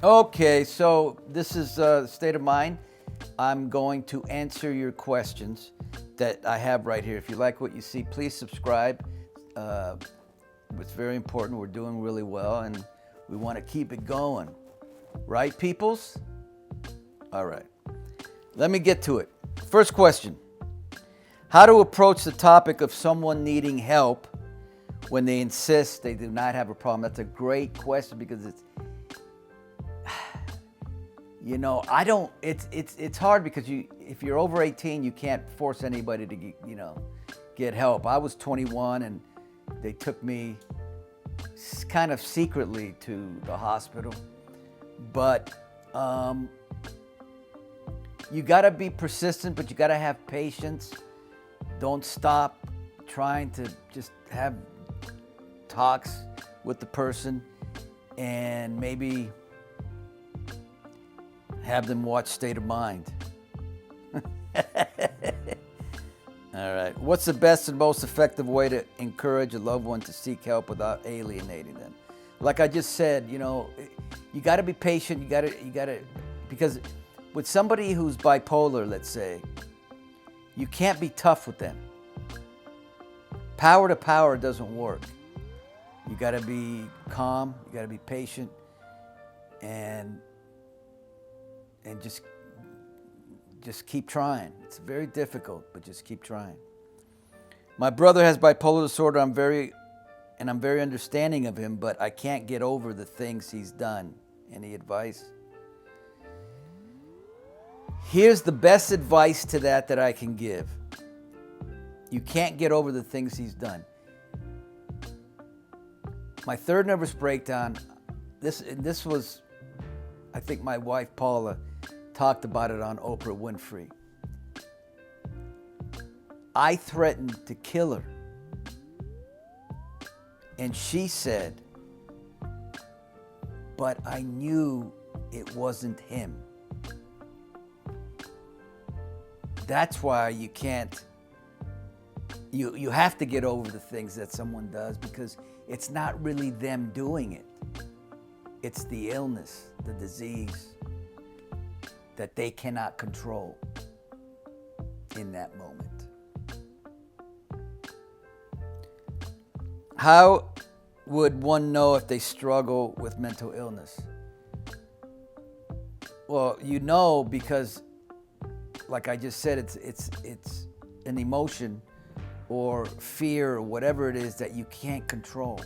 Okay, so this is State of Mind. I'm going to answer your questions that I have right here. If you like what you see, please subscribe. Uh, it's very important. We're doing really well, and we want to keep it going. Right, peoples? All right. Let me get to it. First question. How to approach the topic of someone needing help when they insist they do not have a problem? That's a great question because it's hard because if you're over 18, you can't force anybody to get help. I was 21 and they took me kind of secretly to the hospital. But you got to be persistent, but you got to have patience. Don't stop trying to just have talks with the person and maybe have them watch State of Mind. All right. What's the best and most effective way to encourage a loved one to seek help without alienating them? Like I just said, you got to be patient. You got to, because with somebody who's bipolar, let's say, you can't be tough with them. Power to power doesn't work. You got to be calm. You got to be patient, and just keep trying. It's very difficult, but just keep trying. My brother has bipolar disorder. I'm very understanding of him, but I can't get over the things he's done. Any advice? Here's the best advice to that I can give. You can't get over the things he's done. My third nervous breakdown, this was, I think my wife Paula talked about it on Oprah Winfrey. I threatened to kill her. And she said, but I knew it wasn't him. That's why you can't, you have to get over the things that someone does because it's not really them doing it. It's the illness, the disease that they cannot control in that moment. How would one know if they struggle with mental illness? Well, because like I just said, it's an emotion or fear or whatever it is that you can't control,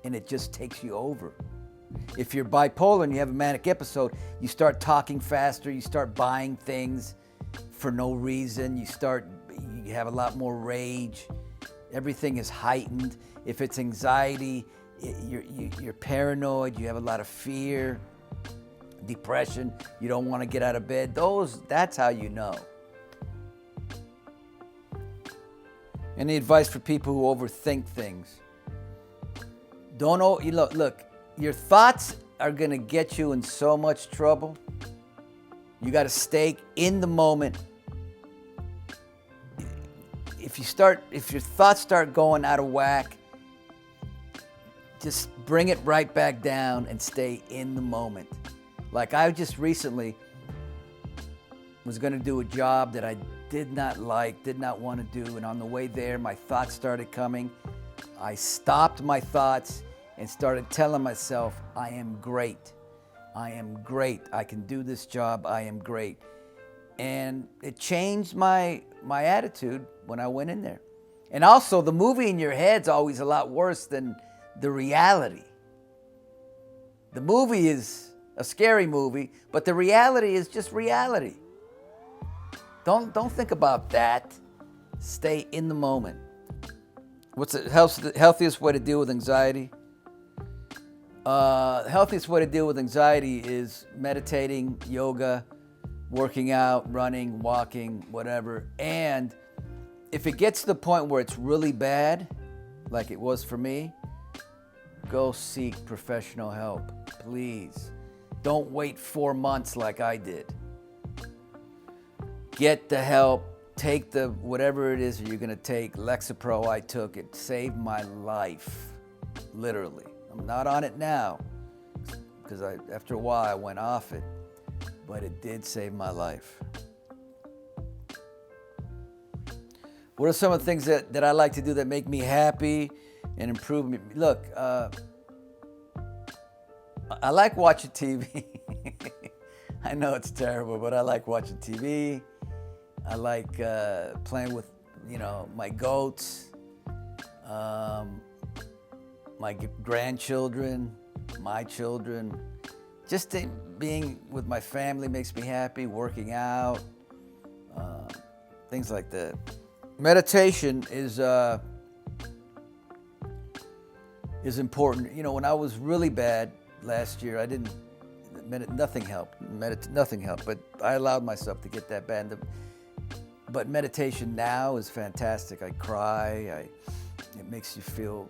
and it just takes you over. If you're bipolar and you have a manic episode, you start talking faster, you start buying things for no reason, you have a lot more rage, everything is heightened. If it's anxiety, you're paranoid, you have a lot of fear, depression, you don't want to get out of bed. That's how you know. Any advice for people who overthink things? Look, your thoughts are going to get you in so much trouble. You got to stay in the moment. If your thoughts start going out of whack, just bring it right back down and stay in the moment. Like I just recently was going to do a job that I did not like, did not want to do, and on the way there, my thoughts started coming. I stopped my thoughts and started telling myself, I am great. I am great. I can do this job. I am great. And it changed my attitude when I went in there. And also, the movie in your head's always a lot worse than the reality. The movie is a scary movie, but the reality is just reality. Don't think about that. Stay in the moment. What's the healthiest way to deal with anxiety? The healthiest way to deal with anxiety is meditating, yoga, working out, running, walking, whatever. And if it gets to the point where it's really bad, like it was for me, go seek professional help, please. Don't wait 4 months like I did. Get the help. Take the whatever it is you're going to take. Lexapro, I took it. Saved my life, literally. I'm not on it now. because after a while I went off it, but it did save my life. What are some of the things that I like to do that make me happy and improve me? Look, I like watching TV. I know it's terrible, but I like watching TV. I like playing with, my goats, my grandchildren, my children. Just being with my family makes me happy, working out, things like that. Meditation is important. When I was really bad last year, nothing helped. Nothing helped, but I allowed myself to get that bad. But meditation now is fantastic. I cry. It makes you feel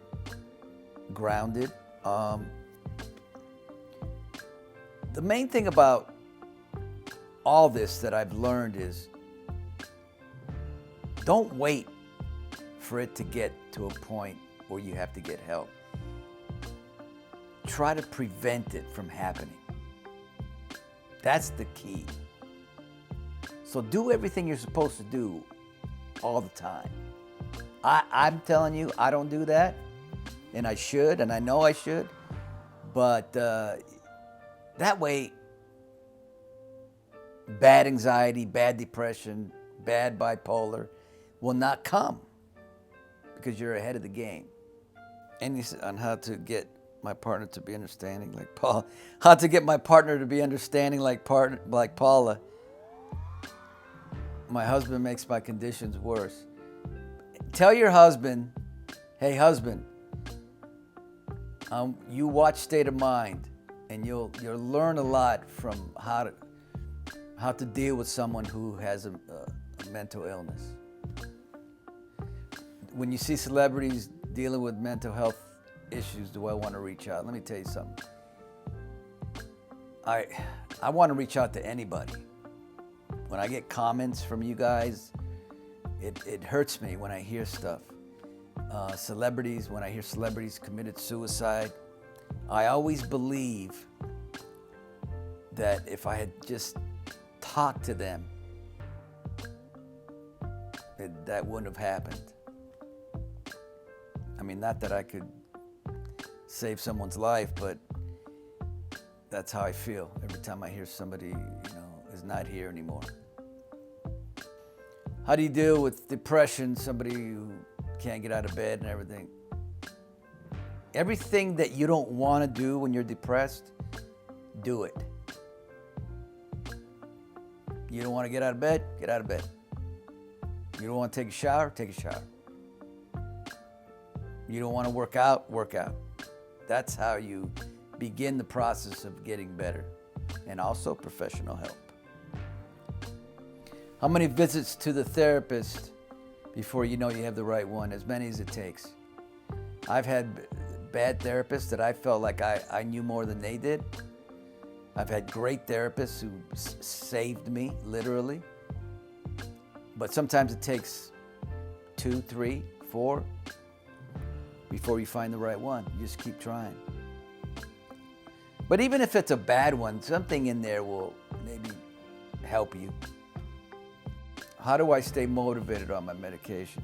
grounded. The main thing about all this that I've learned is don't wait for it to get to a point where you have to get help. Try to prevent it from happening. That's the key. So do everything you're supposed to do all the time. I'm telling you, I don't do that, and I should, and I know I should, but that way, bad anxiety, bad depression, bad bipolar will not come because you're ahead of the game. And on how to get my partner to be understanding like Paul, how to get my partner to be understanding like Paula. My husband makes my conditions worse. Tell your husband, hey husband, you watch State of Mind, and you'll learn a lot from how to deal with someone who has a mental illness. When you see celebrities dealing with mental health issues, do I want to reach out? Let me tell you something. I want to reach out to anybody. When I get comments from you guys, it hurts me when I hear stuff. When I hear celebrities committed suicide, I always believe that if I had just talked to them, that wouldn't have happened. I mean, not that I could save someone's life, but that's how I feel every time I hear somebody, is not here anymore. How do you deal with depression, somebody who can't get out of bed and everything? Everything that you don't want to do when you're depressed, do it. You don't want to get out of bed? Get out of bed. You don't want to take a shower? Take a shower. You don't want to work out? Work out. That's how you begin the process of getting better, and also professional help. How many visits to the therapist before you know you have the right one? As many as it takes. I've had bad therapists that I felt like I knew more than they did. I've had great therapists who saved me, literally. But sometimes it takes 2, 3, 4 before you find the right one. You just keep trying. But even if it's a bad one, something in there will maybe help you. How do I stay motivated on my medication?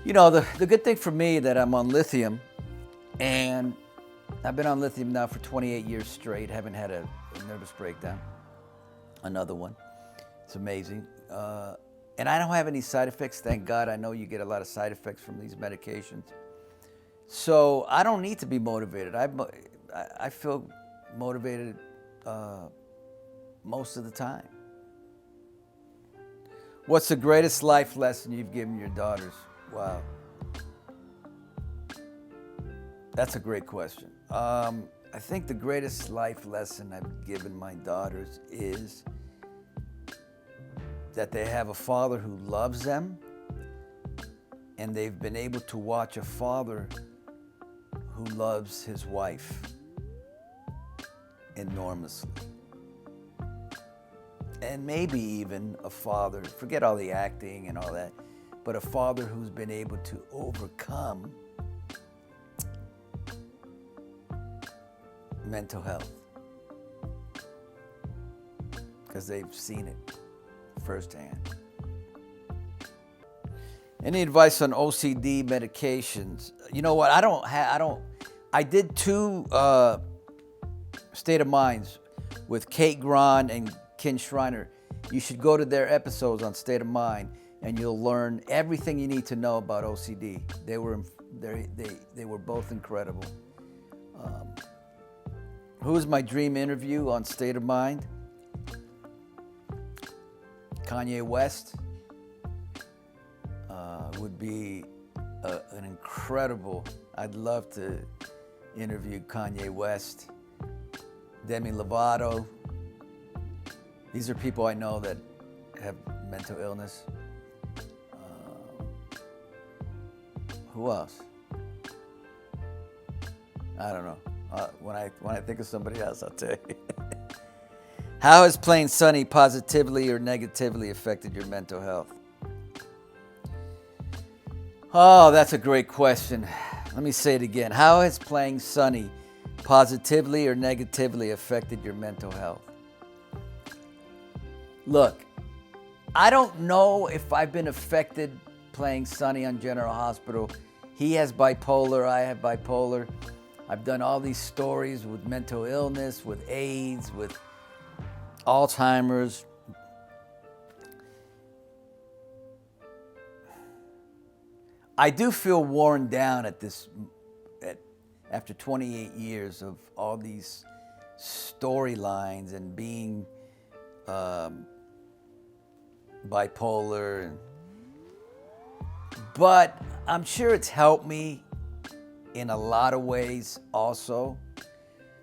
The good thing for me that I'm on lithium, and I've been on lithium now for 28 years straight, haven't had a nervous breakdown. Another one. It's amazing. And I don't have any side effects, thank God. I know you get a lot of side effects from these medications. So I don't need to be motivated. I feel motivated most of the time. What's the greatest life lesson you've given your daughters? Wow. That's a great question. I think the greatest life lesson I've given my daughters is that they have a father who loves them, and they've been able to watch a father who loves his wife enormously. And maybe even a father, forget all the acting and all that, but a father who's been able to overcome mental health because they've seen it firsthand. Any advice on OCD medications? You know what? I did 2 State of Minds with Kate Gron and Ken Schreiner. You should go to their episodes on State of Mind, and you'll learn everything you need to know about OCD. They were both incredible. Who is my dream interview on State of Mind? Kanye West would be an incredible. I'd love to interview Kanye West. Demi Lovato. These are people I know that have mental illness. Who else? I don't know. When I think of somebody else, I'll tell you. How has playing Sunny positively or negatively affected your mental health? Oh, that's a great question. Let me say it again. How has playing Sunny positively or negatively affected your mental health? Look, I don't know if I've been affected playing Sunny on General Hospital. He has bipolar, I have bipolar. I've done all these stories with mental illness, with AIDS, with Alzheimer's. I do feel worn down after 28 years of all these storylines and being bipolar. But I'm sure it's helped me in a lot of ways also.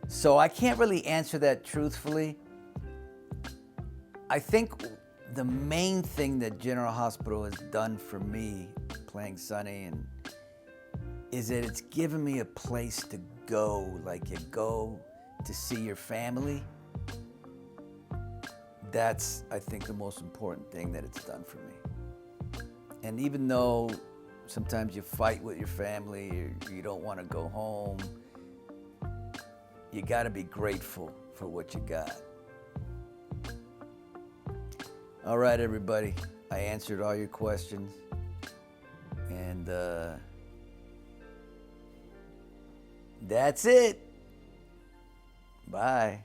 So I can't really answer that truthfully. I think the main thing that General Hospital has done for me, playing Sunny, is that it's given me a place to go, like you go to see your family. That's, I think, the most important thing that it's done for me. And even though sometimes you fight with your family or you don't want to go home, you got to be grateful for what you got. All right, everybody. I answered all your questions. And that's it. Bye.